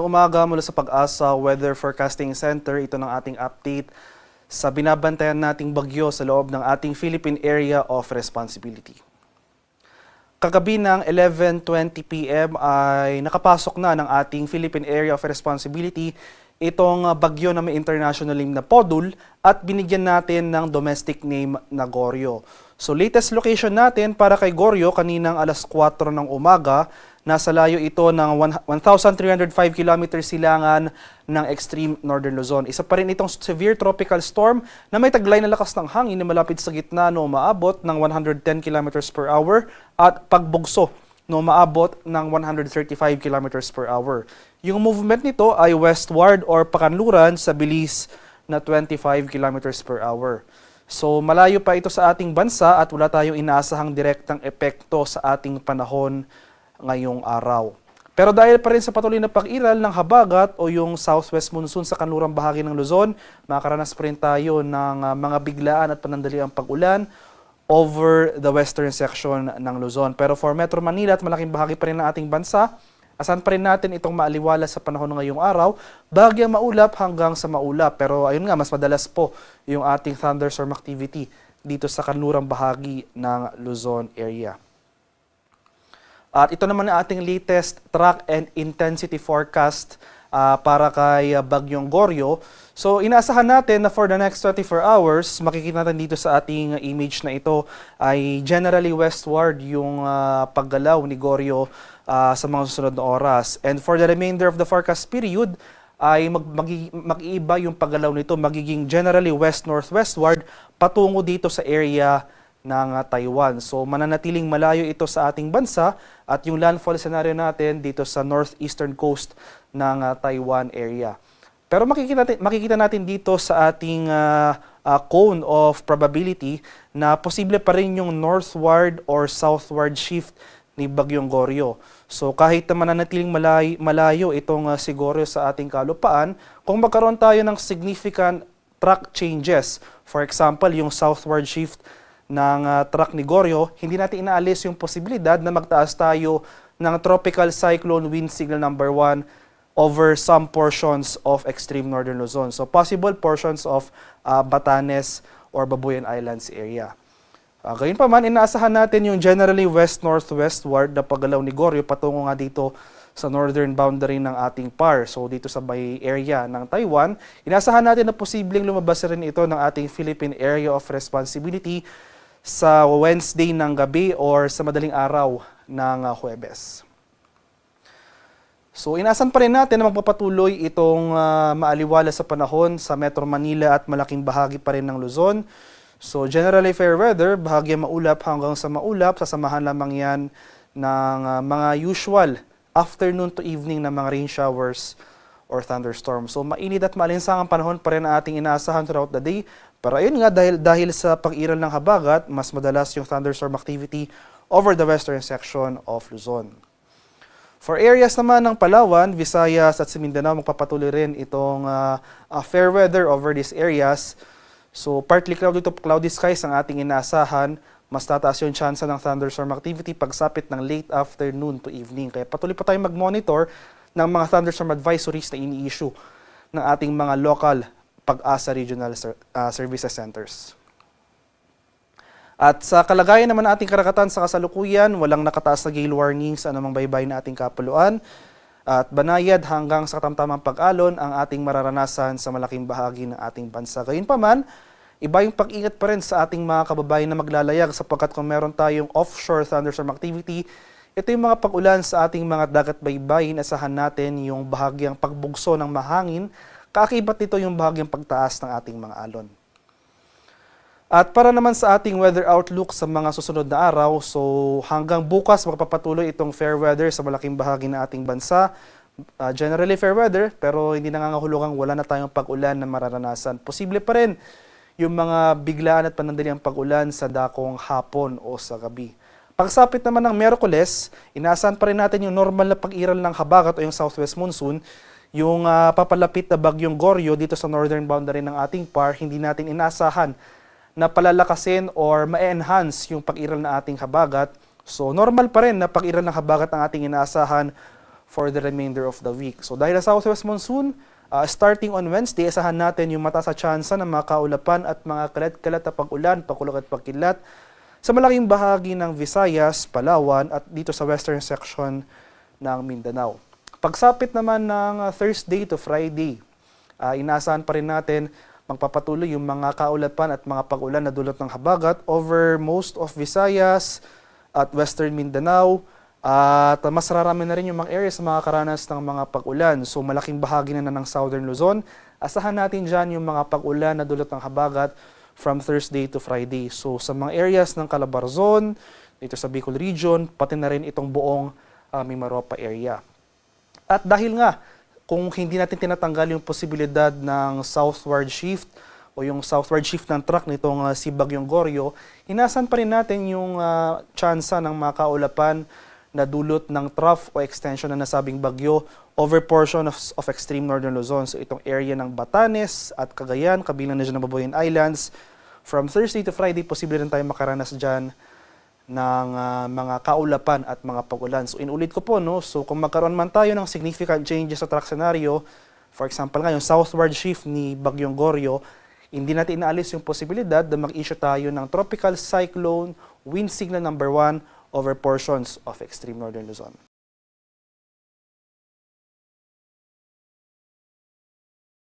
Magandang umaga mula sa Pag-asa Weather Forecasting Center. Ito ng ating update sa binabantayan nating bagyo sa loob ng ating Philippine Area of Responsibility. Kagabi ng 11:20 p.m. ay nakapasok na ng ating Philippine Area of Responsibility itong bagyo na may international name na Podul at binigyan natin ng domestic name na Goryo. So latest location natin para kay Goryo kaninang alas 4 ng umaga, nasa layo ito ng 1,305 km silangan ng extreme northern Luzon. Isa pa rin itong severe tropical storm na may taglay na lakas ng hangin na malapit sa gitna no umaabot ng 110 km per hour at pagbugso no umaabot ng 135 km per hour. Yung movement nito ay westward or pakanluran sa bilis na 25 km per hour. So malayo pa ito sa ating bansa at wala tayong inaasahang direktang epekto sa ating panahon ngayong araw. Pero dahil pa rin sa patuloy na pag-iral ng habagat o yung southwest monsoon sa kanlurang bahagi ng Luzon, makakaranas pa rin tayo ng mga biglaan at panandaliang pag-ulan over the western section ng Luzon. Pero for Metro Manila at malaking bahagi pa rin ng ating bansa, asan pa rin natin itong maaliwala sa panahon ng ngayong araw, bahagyang maulap hanggang sa maulap. Pero ayun nga, mas madalas po yung ating thunderstorm activity dito sa kanlurang bahagi ng Luzon area. At ito naman ang ating latest track and intensity forecast para kay Bagyong Goryo. So inaasahan natin na for the next 24 hours, makikita natin dito sa ating image na ito ay generally westward yung paggalaw ni Goryo sa mga susunod na oras. And for the remainder of the forecast period, ay mag-iiba yung paggalaw nito, magiging generally west-northwestward patungo dito sa area ng Taiwan. So mananatiling malayo ito sa ating bansa at yung landfall scenario natin dito sa northeastern coast ng Taiwan area. Pero makikita natin dito sa ating cone of probability na posible pa rin yung northward or southward shift ni Bagyong Goryo. So kahit na mananatiling malayo itong si Goryo sa ating kalupaan, kung magkaroon tayo ng significant track changes, for example, yung southward shift ng track ni Goryo, hindi natin inaalis yung posibilidad na magtaas tayo ng tropical cyclone wind signal number 1 over some portions of extreme northern Luzon. So possible portions of Batanes or Babuyan Islands area. Gayunpaman, inaasahan natin yung generally west-northwestward na paggalaw ni Goryo patungo nga dito sa northern boundary ng ating PAR. So dito sa may area ng Taiwan, inaasahan natin na posibleng lumabas rin ito ng ating Philippine Area of Responsibility sa Wednesday ng gabi or sa madaling araw ng Huwebes. So inaasahan pa rin natin na magpapatuloy itong maaliwala sa panahon sa Metro Manila at malaking bahagi pa rin ng Luzon. So generally fair weather, bahagyang maulap hanggang sa maulap, sasamahan lamang yan ng mga usual afternoon to evening na mga rain showers or thunderstorms. So mainit at maalinsangang panahon pa rin ang ating inaasahan throughout the day. Pero ayun nga, dahil sa pag-iral ng habagat, mas madalas yung thunderstorm activity over the western section of Luzon. For areas naman ng Palawan, Visayas at Mindanao, magpapatuloy rin itong fair weather over these areas. So partly cloudy to cloudy skies ang ating inaasahan. Mas tataas yung chance ng thunderstorm activity pagsapit ng late afternoon to evening. Kaya patuloy pa tayong mag-monitor ng mga thunderstorm advisories na ini-issue ng ating mga local Pag-asa Regional Services Centers. At sa kalagayan naman ng ating karagatan sa kasalukuyan, walang nakataas na gale warning sa anumang baybay na ating kapuluan. At banayad hanggang sa katamtamang pag-alon ang ating mararanasan sa malaking bahagi ng ating bansa. Gayunpaman, iba yung pag-ingat pa rin sa ating mga kababayan na maglalayag sapagkat kung meron tayong offshore thunderstorm activity, ito yung mga pag-ulan sa ating mga dagat baybayin. Asahan natin yung bahagyang pagbugso ng mahangin. Kaakibat nito yung bahagyang pagtaas ng ating mga alon. At para naman sa ating weather outlook sa mga susunod na araw, so hanggang bukas magpapatuloy itong fair weather sa malaking bahagi ng ating bansa. Generally fair weather, pero hindi nangangahulugang wala na tayong pag-ulan na mararanasan. Posible pa rin yung mga biglaan at panandaliang pag-ulan sa dakong hapon o sa gabi. Pagsapit naman ng Miyerkules, inaasahan pa rin natin yung normal na pag-iral ng habagat o yung southwest monsoon. Yung papalapit na Bagyong Goryo dito sa northern boundary ng ating PAR, hindi natin inaasahan na palalakasin or ma-enhance yung pag-iral na ating habagat. So normal pa rin na pag-iral ng habagat ang ating inaasahan for the remainder of the week. So dahil sa southwest monsoon, starting on Wednesday, asahan natin yung mataas na tsansa ng mga kaulapan at mga kalat-kalat na pag-ulan, pakulog at pagkilat sa malaking bahagi ng Visayas, Palawan at dito sa western section ng Mindanao. Pagsapit naman ng Thursday to Friday, inaasahan pa rin natin magpapatuloy yung mga kaulapan at mga pag-ulan na dulot ng habagat over most of Visayas at western Mindanao. At mas rarami na rin yung mga areas na makakaranas ng mga pag-ulan. So malaking bahagi na ng southern Luzon. Asahan natin dyan yung mga pag-ulan na dulot ng habagat from Thursday to Friday. So sa mga areas ng Calabarzon, dito sa Bicol region, pati na rin itong buong Mimaropa area. At dahil nga, kung hindi natin tinatanggal yung posibilidad ng southward shift o yung southward shift ng track nitong si Bagyong Goryo, inasan pa rin natin yung tsansa ng mga kaulapan na dulot ng trough o extension na nasabing bagyo over portion of extreme northern Luzon. So itong area ng Batanes at Cagayan, kabilang na dyan ng Babuyan Islands. From Thursday to Friday, posible rin tayo makaranas dyan ng mga kaulapan at mga pag-ulan. So inulit ko po, no? So kung magkaroon man tayo ng significant changes sa track scenario, for example nga yung southward shift ni Bagyong Goryo, hindi natin inaalis yung posibilidad na mag-issue tayo ng tropical cyclone wind signal number 1 over portions of extreme northern Luzon.